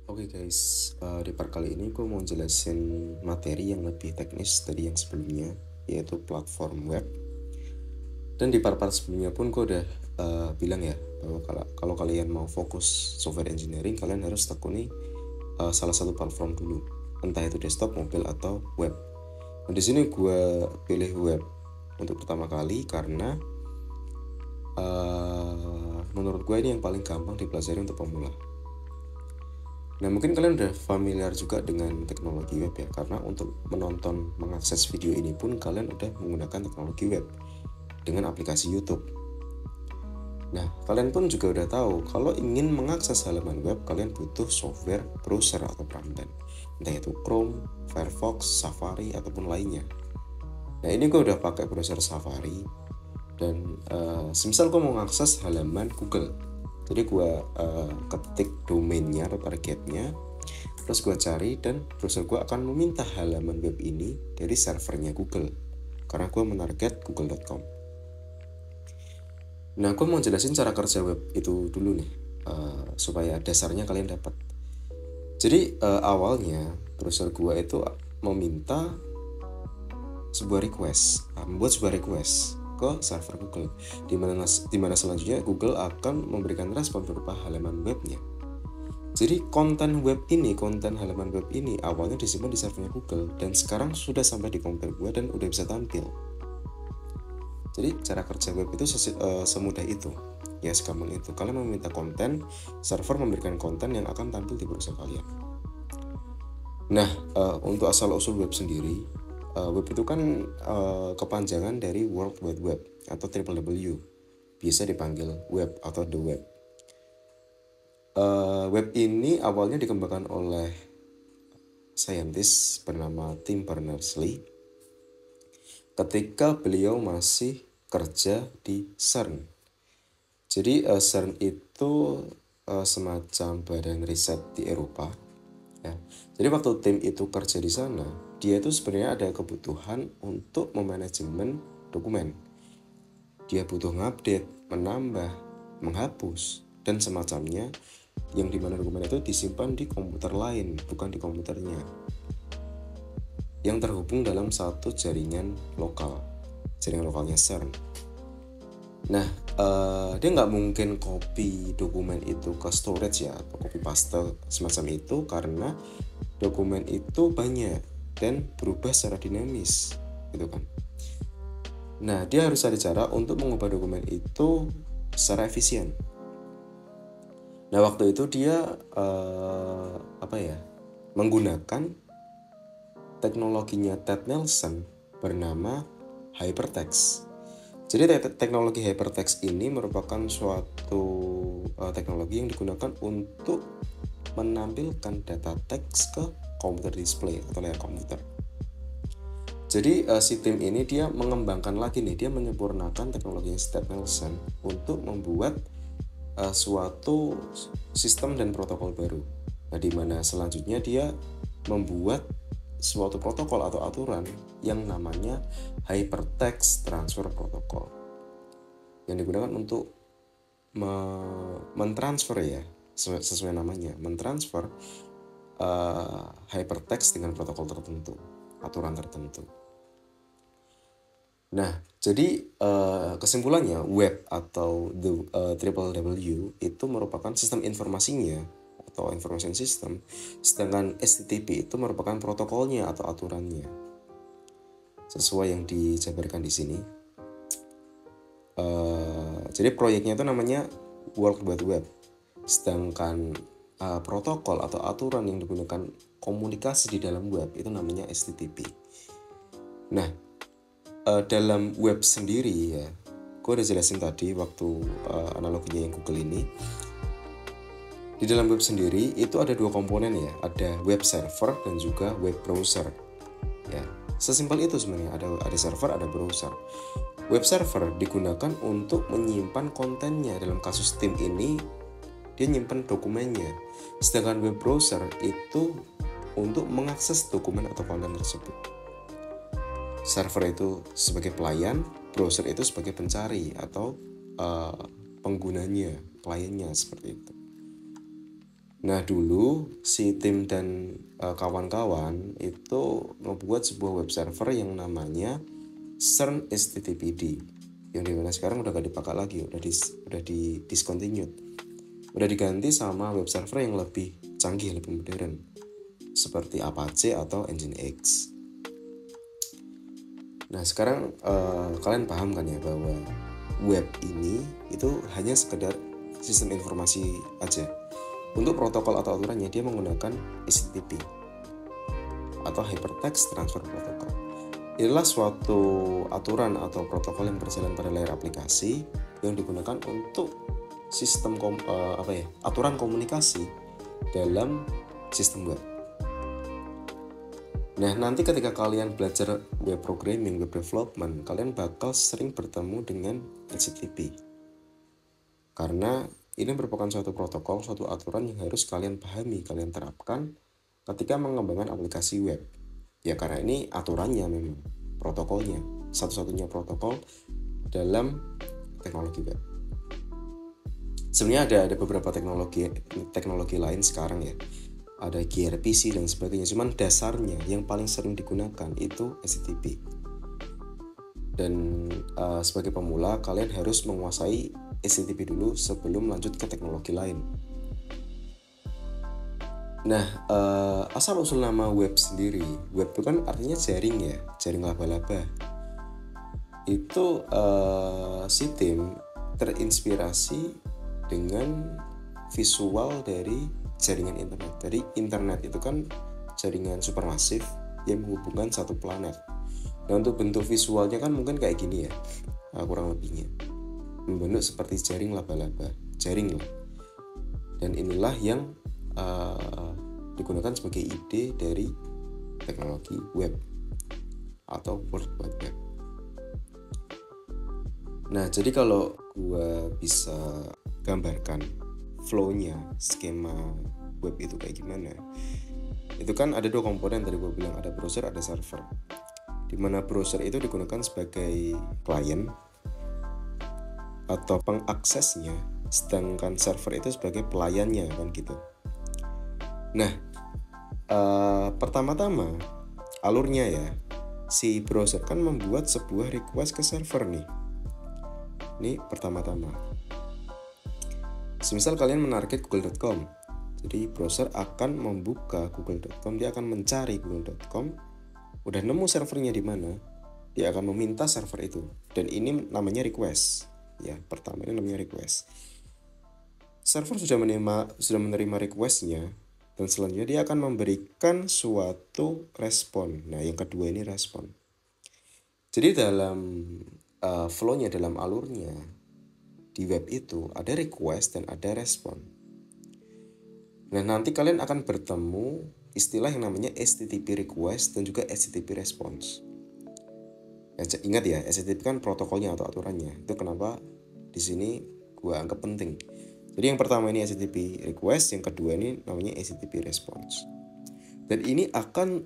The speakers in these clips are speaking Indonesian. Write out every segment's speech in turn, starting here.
Oke guys, di part kali ini gue mau jelasin materi yang lebih teknis dari yang sebelumnya, yaitu platform web. Dan di part-part sebelumnya pun gue udah bilang ya, bahwa kalau kalian mau fokus software engineering, kalian harus tekuni salah satu platform dulu, entah itu desktop, mobile, atau web. Nah, di sini gue pilih web untuk pertama kali karena menurut gue ini yang paling gampang dipelajari untuk pemula. Nah, mungkin kalian udah familiar juga dengan teknologi web ya, karena untuk menonton, mengakses video ini pun kalian udah menggunakan teknologi web dengan aplikasi YouTube. Nah, kalian pun juga udah tahu kalau ingin mengakses halaman web, kalian butuh software browser atau frontend, entah itu Chrome, Firefox, Safari, ataupun lainnya. Nah, ini gue udah pakai browser Safari, dan semisal gue mau mengakses halaman Google, jadi gue ketik domainnya atau targetnya, terus gue cari, dan browser gue akan meminta halaman web ini dari servernya Google karena gue menarget google.com. Nah, gue mau jelasin cara kerja web itu dulu nih, supaya dasarnya kalian dapat. Jadi awalnya browser gue itu meminta membuat sebuah request ke server Google, dimana selanjutnya Google akan memberikan respon berupa halaman webnya. Jadi konten halaman web ini awalnya disimpan di servernya Google, dan sekarang sudah sampai di komputer gue dan udah bisa tampil. Jadi cara kerja web itu semudah itu, ya segampang itu. Kalian meminta konten, server memberikan konten yang akan tampil di browser kalian. Nah, untuk asal usul web sendiri, web itu kan kepanjangan dari World Wide Web atau WWW, biasa dipanggil web atau the web. Web ini awalnya dikembangkan oleh saintis bernama Tim Berners-Lee ketika beliau masih kerja di CERN. Jadi CERN itu semacam badan riset di Eropa. Ya. Jadi waktu tim itu kerja di sana, dia itu sebenarnya ada kebutuhan untuk memanajemen dokumen. Dia butuh ngupdate, menambah, menghapus, dan semacamnya, yang dimana dokumen itu disimpan di komputer lain, bukan di komputernya, yang terhubung dalam satu jaringan lokalnya CERN. Nah, dia nggak mungkin copy dokumen itu ke storage ya, atau copy paste semacam itu, karena dokumen itu banyak dan berubah secara dinamis, gitu kan. Nah, dia harus ada cara untuk mengubah dokumen itu secara efisien. Nah, waktu itu dia menggunakan teknologinya Ted Nelson bernama hypertext. Jadi teknologi hypertext ini merupakan suatu teknologi yang digunakan untuk menampilkan data teks ke komputer display atau layar komputer. Jadi si tim ini dia mengembangkan lagi nih, dia menyempurnakan teknologi Ted Nelson untuk membuat suatu sistem dan protokol baru. Nah, di mana selanjutnya dia membuat suatu protokol atau aturan yang namanya Hypertext Transfer Protocol, yang digunakan untuk mentransfer ya, sesuai namanya, mentransfer hypertext dengan protokol tertentu, aturan tertentu. Nah, jadi kesimpulannya web atau WWW itu merupakan sistem informasinya atau information system, sedangkan HTTP itu merupakan protokolnya atau aturannya, sesuai yang dijabarkan di sini. Jadi proyeknya itu namanya World Wide Web, sedangkan protokol atau aturan yang digunakan komunikasi di dalam web itu namanya HTTP. Nah, dalam web sendiri ya, gue udah jelasin tadi waktu analoginya yang Google ini. Di dalam web sendiri itu ada dua komponen ya, ada web server dan juga web browser. Ya, sesimpel itu sebenarnya, ada server, ada browser. Web server digunakan untuk menyimpan kontennya. Dalam kasus tim ini dia nyimpan dokumennya. Sedangkan web browser itu untuk mengakses dokumen atau konten tersebut. Server itu sebagai pelayan, browser itu sebagai pencari atau penggunanya, kliennya, seperti itu. Nah dulu si tim dan kawan-kawan itu membuat sebuah web server yang namanya CERN HTTPD, yang dimana sekarang udah gak dipakai lagi, udah di discontinued, udah diganti sama web server yang lebih canggih, lebih modern seperti Apache atau Nginx. Nah sekarang kalian paham kan ya bahwa web ini itu hanya sekedar sistem informasi aja. Untuk protokol atau aturannya dia menggunakan HTTP atau Hypertext Transfer Protocol. Inilah suatu aturan atau protokol yang berjalan pada layar aplikasi yang digunakan untuk sistem aturan komunikasi dalam sistem web. Nah, nanti ketika kalian belajar web programming, web development, kalian bakal sering bertemu dengan HTTP. Karena ini merupakan suatu protokol, suatu aturan yang harus kalian pahami, kalian terapkan ketika mengembangkan aplikasi web. Ya karena ini aturannya memang, protokolnya, satu-satunya protokol dalam teknologi web. Sebenarnya ada beberapa teknologi lain sekarang ya. Ada gRPC dan sebagainya, cuman dasarnya yang paling sering digunakan itu HTTP. Dan sebagai pemula kalian harus menguasai HTTP dulu sebelum lanjut ke teknologi lain. Nah, asal-usul nama web sendiri, web itu kan artinya jaring ya, jaring laba-laba. Itu si tim terinspirasi dengan visual dari jaringan internet. Dari internet itu kan jaringan supermasif yang menghubungkan satu planet. Nah untuk bentuk visualnya kan mungkin kayak gini ya, kurang lebihnya membentuk seperti jaring laba-laba, jaring lah. Dan inilah yang digunakan sebagai ide dari teknologi web atau World Wide Web. Nah jadi kalau gue bisa gambarkan flow-nya, skema web itu kayak gimana, itu kan ada dua komponen tadi gue bilang, ada browser, ada server. Dimana browser itu digunakan sebagai klien atau pengaksesnya, sedangkan server itu sebagai pelayannya kan gitu. Nah pertama-tama alurnya ya, si browser kan membuat sebuah request ke server nih. Ini pertama-tama. Semisal kalian menarget google.com, jadi browser akan membuka google.com, dia akan mencari google.com, udah nemu servernya di mana, dia akan meminta server itu, dan ini namanya request. Ya, pertama ini namanya request. Server sudah menerima requestnya, dan selanjutnya dia akan memberikan suatu respon. Nah, yang kedua ini respon. Jadi dalam flow-nya, dalam alurnya di web itu ada request dan ada respon. Nah nanti kalian akan bertemu istilah yang namanya HTTP request dan juga HTTP response. Ya, ingat ya, HTTP kan protokolnya atau aturannya. Itu kenapa di sini gue anggap penting. Jadi yang pertama ini HTTP request, yang kedua ini namanya HTTP response. Dan ini akan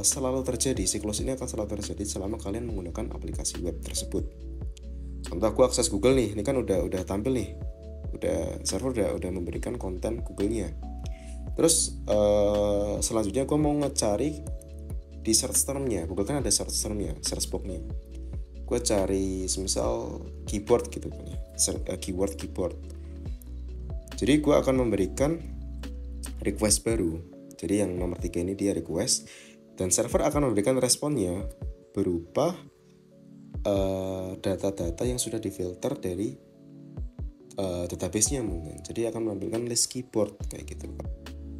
selalu terjadi, siklus ini akan selalu terjadi selama kalian menggunakan aplikasi web tersebut. Contoh aku akses Google nih, ini kan udah tampil nih, server udah memberikan konten Google-nya. Terus selanjutnya gue mau ngecari di search term-nya, Google kan ada search term-nya, search box-nya. Gue cari semisal keyboard gitu kan ya, keyword. Jadi gue akan memberikan request baru. Jadi yang nomor 3 ini dia request, dan server akan memberikan responnya berupa data-data yang sudah difilter dari database-nya mungkin. Jadi akan menampilkan list keyboard kayak gitu.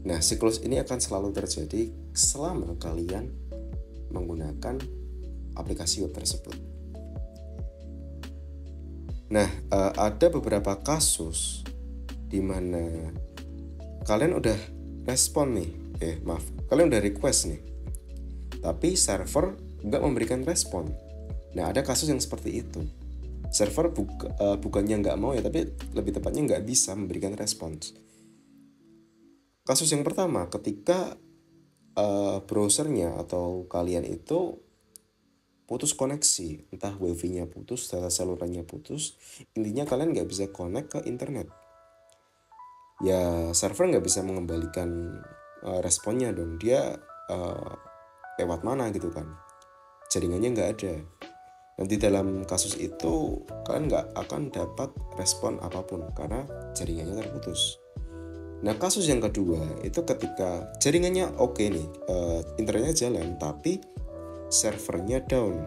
Nah, siklus ini akan selalu terjadi selama kalian menggunakan aplikasi web tersebut. Nah, ada beberapa kasus di mana kalian udah respon nih, kalian udah request nih, tapi server nggak memberikan respon. Nah, ada kasus yang seperti itu. Server bukannya nggak mau ya, tapi lebih tepatnya nggak bisa memberikan respons. Kasus yang pertama, ketika browsernya atau kalian itu putus koneksi, entah wifi-nya putus, data salurannya putus, intinya kalian nggak bisa connect ke internet. ya server nggak bisa mengembalikan responnya dong. Dia lewat mana gitu kan, jaringannya nggak ada. Nanti dalam kasus itu kalian nggak akan dapat respon apapun karena jaringannya terputus. Nah, kasus yang kedua itu ketika jaringannya oke nih, internetnya jalan tapi servernya down.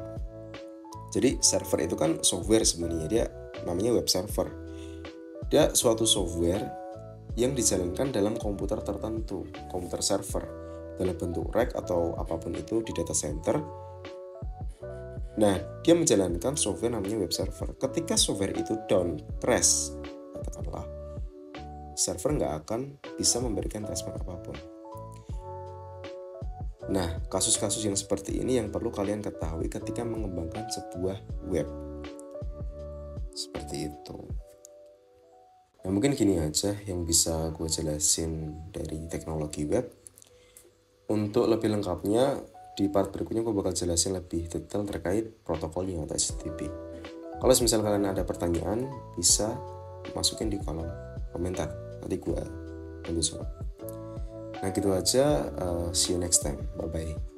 Jadi server itu kan software sebenarnya, dia namanya web server. Dia suatu software yang dijalankan dalam komputer tertentu, komputer server dalam bentuk rack atau apapun itu di data center. Nah, dia menjalankan software namanya web server. Ketika software itu down, crash, katakanlah, server nggak akan bisa memberikan respon apapun. Nah, kasus-kasus yang seperti ini yang perlu kalian ketahui ketika mengembangkan sebuah web. Seperti itu. Nah, mungkin gini aja yang bisa gue jelasin dari teknologi web. Untuk lebih lengkapnya, di part berikutnya gue bakal jelasin lebih detail terkait protokolnya atau HTTP. Kalau misalnya kalian ada pertanyaan, bisa masukin di kolom komentar. Nanti gue bantu jawab. Nah gitu aja, see you next time. Bye-bye.